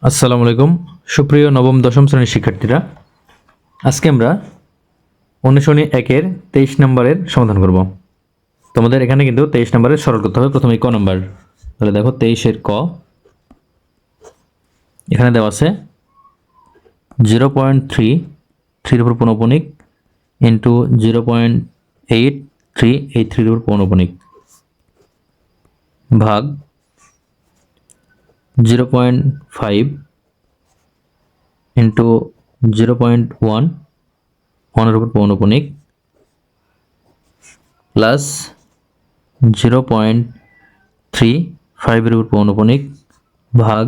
আসসালামু আলাইকুম সুপ্রিয় নবম দশম শ্রেণীর শিক্ষার্থীরা, আজকে আমরা অনুশীলনী 1-এর 23 নম্বরের সমাধান করব। তোমাদের এখানে কিন্তু 23 নম্বরের সরল করতে হবে। প্রথমে ক নম্বর, তাহলে দেখো 23-এর ক, এখানে দেওয়া আছে 0.3 3-এর উপর পৌনঃপুনিক ইন্টু 0.83 এই 3-এর উপর পৌনঃপুনিক ভাগ 0.5 ইন্টু 0.1 1-এর উপর পৌনঃপুনিক প্লাস 0.35-এর উপর পৌনঃপুনিক ভাগ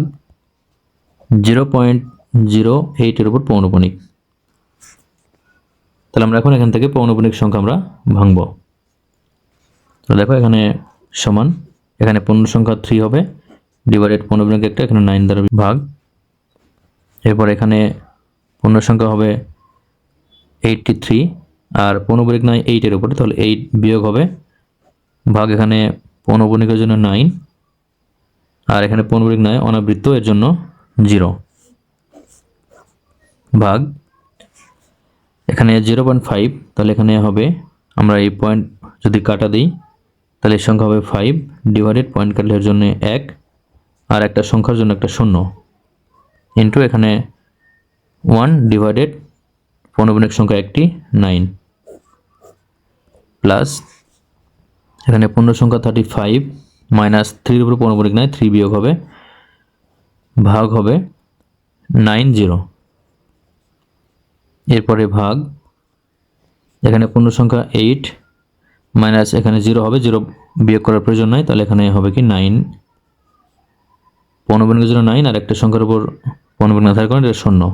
0.08-এর উপর পৌনঃপুনিক। তাহলে আমরা এখন এখান থেকে পৌনঃপুনিক সংখ্যা আমরা ভাঙব। তো দেখো এখানে সমান, এখানে পূর্ণ সংখ্যা 3 হবে, ডিভাইডেড পৌনঃপুনিক একটা, এখানে 9 দ্বারা ভাগ, এরপর এখানে পূর্ণ সংখ্যা হবে 83 আর পৌনঃপুনিক 9 8-এর উপরে, তাহলে 8 বিয়োগ হবে ভাগ, এখানে পৌনঃপুনিকের জন্য 9 আর এখানে পৌনঃপুনিক 9 অনাবৃত্ত, এর জন্য 0 ভাগ, এখানে 0.5, তাহলে এখানে হবে, আমরা এই পয়েন্ট যদি কাটা দিই তাহলে এর সংখ্যা হবে 5 ডিভাইডেড পয়েন্ট কাটলে এর জন্য 1 আর একটা সংখ্যার জন্য একটা 0 ইন্টু এখানে 1 ডিভাইডেড পৌনঃপুনিক সংখ্যা একটি 9 প্লাস এখানে পূর্ণ সংখ্যা 35 মাইনাস 3-এর উপর পৌনঃপুনিক 9 3 বিয়োগ হবে ভাগ হবে 90, এরপরে ভাগ, এখানে পূর্ণ সংখ্যা 8 মাইনাস এখানে 0 হবে, 0 বিয়োগ করার প্রয়োজন নাই, তাহলে এখানে হবে কি 9 পৌনঃপুনিকের জন্য 9 আর একটা সংখ্যার উপর পৌনঃপুনিক না থাকার কারণে এটা 0।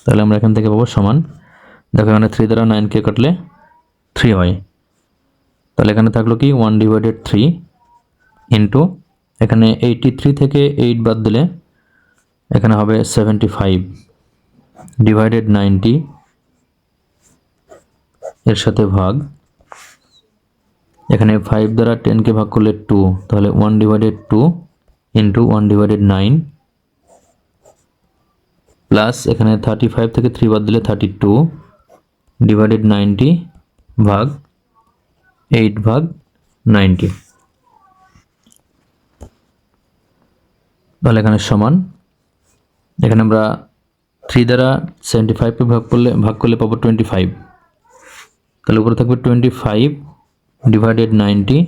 তাহলে আমরা এখান থেকে পাবো সমান, দেখো এখানে 3 দ্বারা 9-কে কাটলে 3 হয়, তাহলে এখানে থাকলো কি 1 ডিভাইডেড 3 ইন্টু এখানে 83 থেকে 8 বাদ দিলে এখানে হবে 75 ডিভাইডেড 90 এর সাথে ভাগ, এখানে 5 দ্বারা 10-কে ভাগ করলে 2, তাহলে 1 ডিভাইডেড 2 ইন্টু 1 ডিভাইডেড 9 প্লাস এখানে 35 থেকে 3 বাদ দিলে 32 ডিভাইডেড 90 ভাগ 8 ভাগ 90, তাহলে এখানে সমান, এখানে আমরা 3 দ্বারা 75-কে ভাগ করলে পাবো 25, তাহলে উপরে থাকবে 25 ডিভাইডেড 90,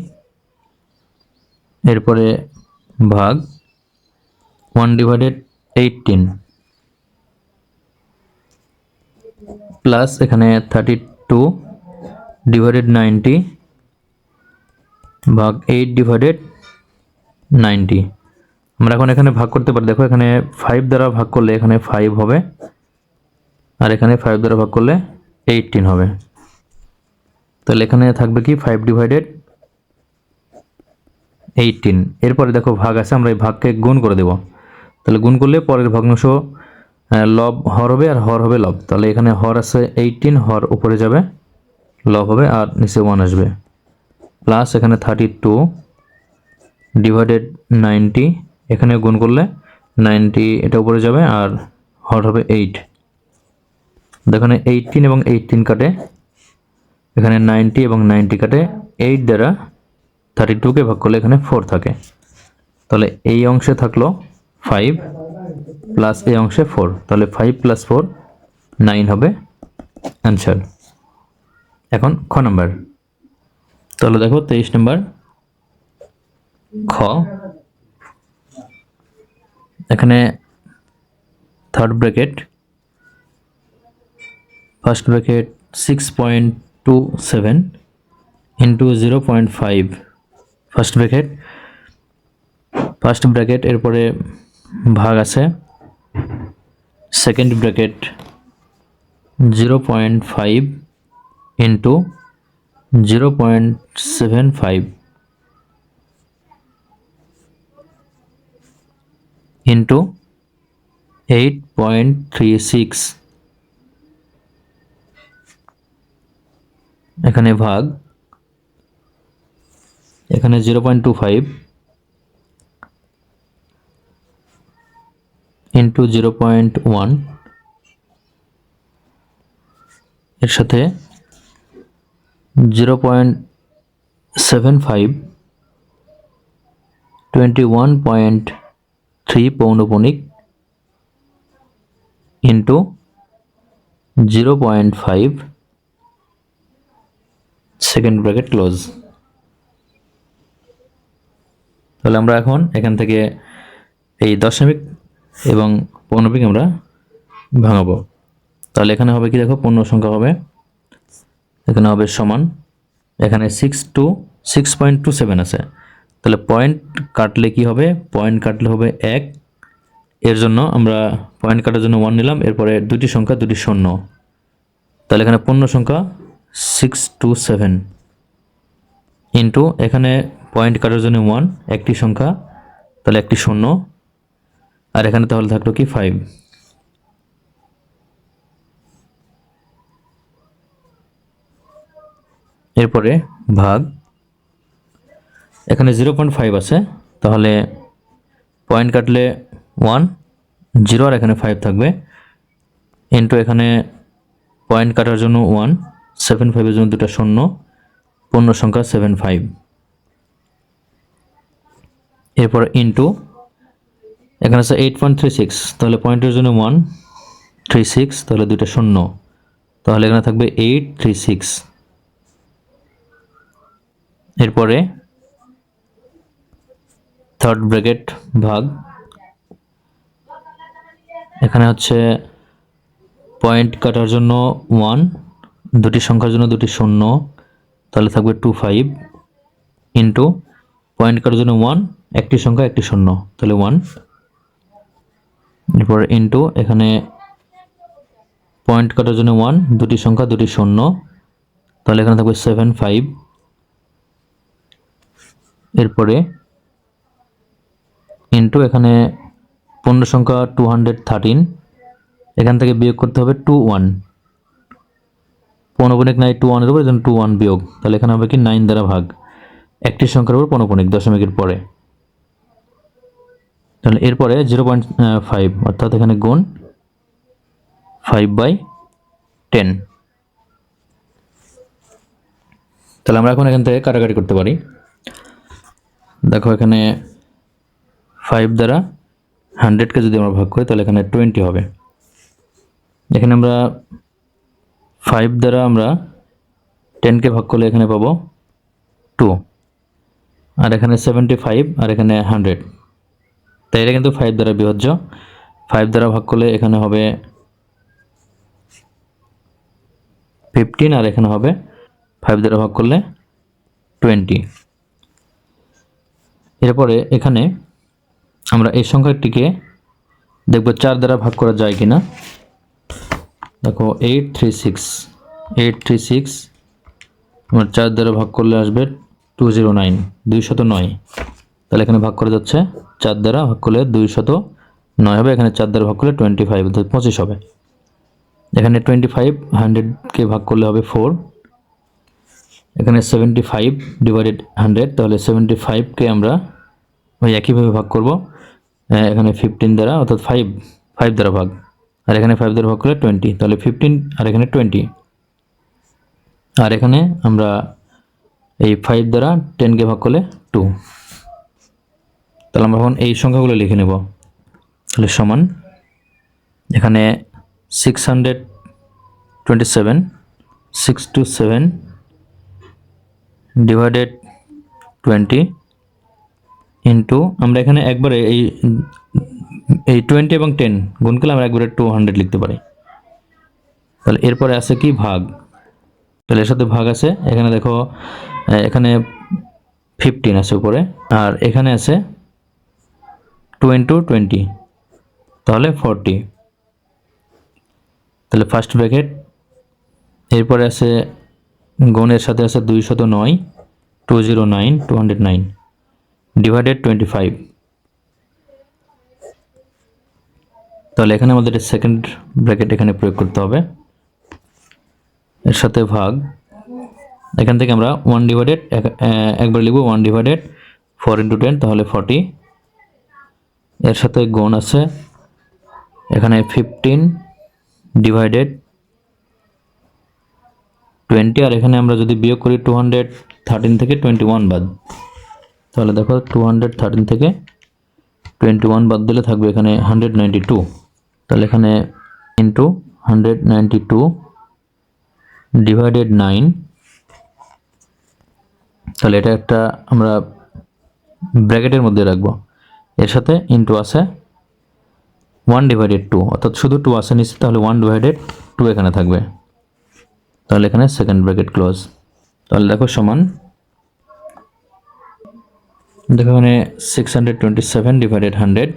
এরপরে ভাগ 1 ডিভাইডেড 18 প্লাস এখানে 32 ডিভাইডেড 90 ভাগ 8 ডিভাইডেড 90। আমরা এখন এখানে ভাগ করতে পারি, দেখো এখানে 5 দ্বারা ভাগ করলে এখানে 5 হবে আর এখানে 5 দ্বারা ভাগ করলে 18 হবে, তাহলে এখানে থাকবে কি 5 ডিভাইডেড 18। এরপরে দেখো ভাগ আছে, আমরা এই ভাগকে গুণ করে দেব, তাহলে গুণ করলে পরের ভগ্নাংশ লব হর হবে আর হর হবে লব, তাহলে এখানে হর আছে 18, হর উপরে যাবে, লব হবে আর নিচে 1 আসবে, প্লাস এখানে 32 ডিভাইডেড 90, এখানে গুণ করলে 90 এটা উপরে যাবে আর হর হবে 8, দেখুন 18 এবং 18 কাটে, এখানে 90 এবং 90 কাটে, 8 দ্বারা 32-কে ভাগ করলে এখানে 4 থাকে, তাহলে এই অংশে থাকলো 5 প্লাস এই অংশে 4, তাহলে 5 প্লাস 4 9 হবে অ্যান্সার। এখন খ নাম্বার, তাহলে দেখো 23 নম্বর খ, এখানে third bracket first bracket 6.27 into 0.5 first bracket, এরপরে ভাগ আছে সেকেন্ড ব্র্যাকেট 0.5 ইন্টু 0.75 ইন্টু 8.36, এখানে ভাগ, এখানে 0.25 ইন্টু 0.1 এর সাথে 0.75 21.3 পৌনপুনিক ইন্টু 0.5 সেকেন্ড ব্র্যাকেট ক্লোজ। তাহলে আমরা এখন এখান থেকে এই দশমিক এবং পৌনপুনিক আমরা ভাঙাবো। তাহলে এখানে হবে কি, দেখো পূর্ণ সংখ্যা হবে, এখানে হবে সমান, এখানে 6.27 আছে, তাহলে পয়েন্ট কাটলে কি হবে, পয়েন্ট কাটলে হবে 1, এর জন্য আমরা পয়েন্ট কাটার জন্য 1 নিলাম, এরপরে দুটি সংখ্যা দুটি শূন্য, তাহলে এখানে পূর্ণ সংখ্যা 627 ইন্টু এখানে পয়েন্ট কাটার জন্য 1 একটি সংখ্যা, তাহলে একটি শূন্য, আর এখানে তাহলে থাকলো কি 5। এরপরে ভাগ, এখানে 0.5 আছে, তাহলে পয়েন্ট কাটলে 1 0 আর এখানে 5 থাকবে, ইন্টু এখানে পয়েন্ট কাটার জন্য 1 75 এর জন্য দুটো শূন্য, পূর্ণ সংখ্যা 75। এরপর ইন্টু এখানে আছে 8.36, তাহলে পয়েন্টের জন্য 136, তাহলে দুটো শূন্য, তাহলে এখানে থাকবে 836। এরপরে থার্ড ব্র্যাকেট ভাগ, এখানে হচ্ছে পয়েন্ট কাটার জন্য 1, দুটি সংখ্যার জন্য দুটি শূন্য, তাহলে থাকবে 25 ইন্টু পয়েন্ট কাটার জন্য 1 একটি সংখ্যা একটি শূন্য, তাহলে 1, এরপর ইন্টু এখানে পয়েন্ট কাটার জন্য 1 দুটি সংখ্যা দুটি শূন্য, তাহলে এখানে থাকবে 75। এরপরে ইন্টু এখানে পূর্ণ সংখ্যা 213, এখান থেকে বিয়োগ করতে হবে 21, পৌনপুনিক নাই 21 এর উপর, এজন্য 21 বিয়োগ, তাহলে এখানে হবে কি 9 দ্বারা ভাগ, একটি সংখ্যার উপর পৌনপুনিক দশমিকের পরে, তাহলে এরপরে 0.5 অর্থাৎ এখানে গুণ 5/10। তাহলে আমরা এখন এখান থেকে কাটাকাটি করতে পারি। দেখো এখানে 5 দ্বারা 100কে যদি আমরা ভাগ করি তাহলে এখানে 20 হবে। এখানে আমরা 5 দ্বারা আমরা 10কে ভাগ করলে এখানে পাবো 2, আর এখানে 75 আর এখানে 100, তাই এটা কিন্তু 5 দ্বারা বিভাজ্য। 5 দ্বারা ভাগ করলে এখানে হবে 15 আর এখানে হবে 5 দ্বারা ভাগ করলে 20। এরপরে এখানে আমরা এই সংখ্যাটিকে দেখব 4 দ্বারা ভাগ করা যায় কিনা। দেখো 836 আমরা 4 দ্বারা ভাগ করলে আসবে 209, 209, তাহলে এখানে ভাগ করা যাচ্ছে 4 দ্বারা ভাগ করলে 209 হবে, এখানে 4 দ্বারা ভাগ করলে 25 অর্থাৎ 25 হবে। এখানে 25 100কে ভাগ করলে হবে 4, এখানে 75 ডিভাইডেড 100, তাহলে 75কে আমরা ওই একইভাবে ভাগ করব, এখানে 15 দ্বারা অর্থাৎ 5 দ্বারা ভাগ, আর এখানে 5 দ্বারা ভাগ করলে 20, তাহলে 15 আর এখানে 20, আর এখানে আমরা এই 5 দ্বারা 10কে ভাগ করলে 2। তাহলে আমরা এখন এই সংখ্যাগুলো লিখে নেব। তাহলে সমান এখানে 627 ডিভাইডেড 20 ইন্টু আমরা এখানে একবারে এই 20 এবং 10 গুণ করলে আমরা একবারে 200 লিখতে পারি। তাহলে এরপরে আছে কি ভাগ, তাহলে এর সাথে ভাগ আছে, এখানে দেখো এখানে 15 আছে উপরে, আর এখানে আছে 2 into 20, তাহলে 40। তাহলে ফার্স্ট ব্র্যাকেট, এরপরে আছে গুণের সাথে আছে 209 ডিভাইডেড 25, তাহলে এখানে আমাদের সেকেন্ড ব্র্যাকেট এখানে প্রয়োগ করতে হবে, এর সাথে ভাগ, এখান থেকে আমরা 1 ডিভাইডেড একবার লিখব 1 ডিভাইডেড 4 into 10, তাহলে 40, এর সাথে গুণ আছে এখানে 15 ডিভাইডেড 20, আর এখানে আমরা যদি বিয়োগ করি 213 থেকে 21 বাদ, তাহলে দেখো 213 থেকে 21 বাদ দিলে থাকবে এখানে 192। তাহলে এখানে ইন্টু 192 ডিভাইডেড 9, তাহলে এটা একটা আমরা ব্র্যাকেটের মধ্যে রাখবো। এর সাথে ইন্টু আছে 1 ডিভাইডেড 2, অর্থাৎ শুধু 2 আছে নিচে, তাহলে 1 ডিভাইডেড 2 এখানে থাকবে। তাহলে এখানে সেকেন্ড ব্র্যাকেট ক্লোজ। তাহলে দেখো সমান, দেখো এখানে 627 ডিভাইডেড 100।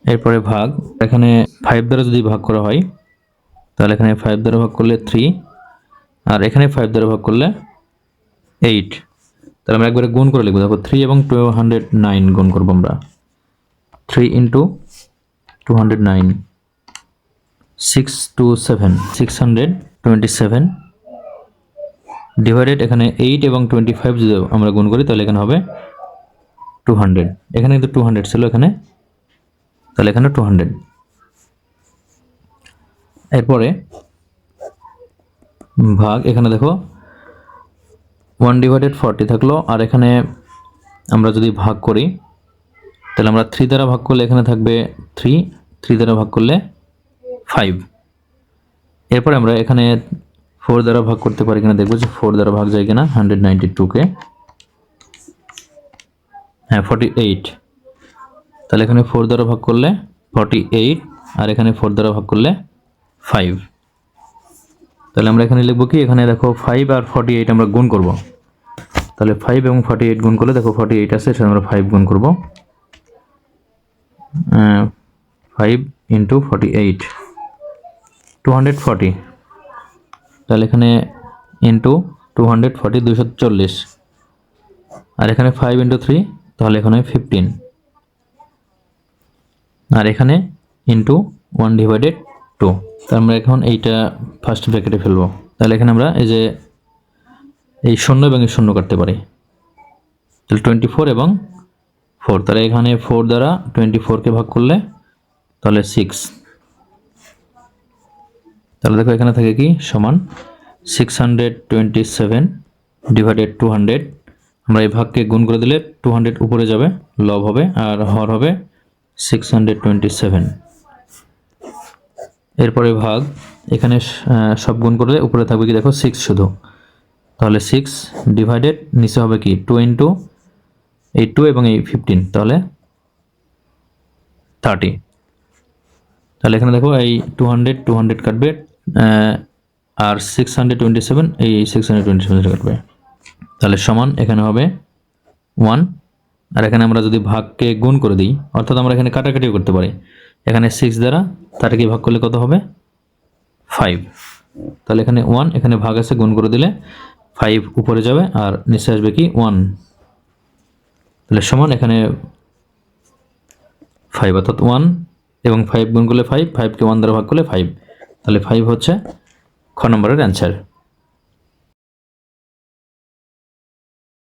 এরপরে ভাগ, এখানে 5 দ্বারা যদি ভাগ করা হয় তাহলে এখানে 5 দ্বারা ভাগ করলে 3, আর এখানে 5 দ্বারা ভাগ করলে 8। তাহলে আমরা একবারে গুণ করে লিখবো। দেখো 3 এবং 209 গুণ করবো আমরা। 3 ইন্টু 209, 627 ডিভাইডেড এখানে 8 এবং 25 যদি আমরা গুণ করি তাহলে এখানে হবে 200। এখানে কিন্তু 200 ছিল এখানে, তাহলে এখানে 200। এরপরে ভাগ, এখানে দেখো 1 ডিভাইডেড 40 থাকলো, আর এখানে আমরা যদি ভাগ করি তাহলে আমরা 3 দ্বারা ভাগ করলে এখানে থাকবে 3 দ্বারা ভাগ করলে 5। এরপরে আমরা এখানে 4 দ্বারা ভাগ করতে পারি কিনা দেখবো যে 4 দ্বারা ভাগ যায় কিনা। 192কে, হ্যাঁ 48, তাহলে এখানে 4 দ্বারা ভাগ করলে 48, আর এখানে 4 দ্বারা ভাগ করলে 5। তাহলে আমরা এখানে লিখবো কি, এখানে দেখো 5 আর 48 আমরা গুণ করব। তাহলে 5 এবং 48 গুণ করলে দেখো 48 আছে, সেটা আমরা 5 গুণ করব। 5 ইন্টু 48, 240। তাহলে এখানে ইন্টু 240, 240, আর এখানে 5 ইন্টু 3, তাহলে এখানে 15, আর এখানে ইন্টু 1 ডিভাইডেড 2। তার আমরা এখন এইটা ফার্স্ট ব্র্যাকেটে ফেলবো। তাহলে এখানে আমরা এই যে এই শূন্য এবং এই শূন্য কাটতে পারি, তাহলে 24 এবং 4, তাহলে এখানে 4 দ্বারা 24কে ভাগ করলে তাহলে 6। তাহলে দেখো এখানে থাকে কি সমান 627 ডিভাইডেড 200। আমরা এই ভাগকে গুণ করে দিলে 200 উপরে যাবে, লব হবে, আর হর হবে 627। এরপরে ভাগ, এখানে সব গুণ করলে উপরে থাকবে কি দেখো 6 শুধু, তাহলে 6 ডিভাইডেড নিচে হবে কি 2 ইন্টু এই 2 এবং এই 15, তাহলে 30। তাহলে এখানে দেখো এই 200 কাটবে, আর 627 এই 627 কাটবে, তাহলে সমান এখানে হবে 1। আর এখানে আমরা যদি ভাগকে গুণ করে দিই, অর্থাৎ আমরা এখানে কাটাকাটিও করতে পারি। এখানে 6 দ্বারা 30কে ভাগ করলে কত হবে 5, তাহলে এখানে 1, এখানে ভাগ আছে, গুণ করে দিলে 5 উপরে যাবে, আর নিচে আসবে কি 1, তাহলে সমান এখানে 5, অর্থাৎ 1 এবং 5 গুণ করলে 5, 5কে 1 দ্বারা ভাগ করলে 5, তাহলে 5 হচ্ছে খ নম্বরের অ্যান্সার।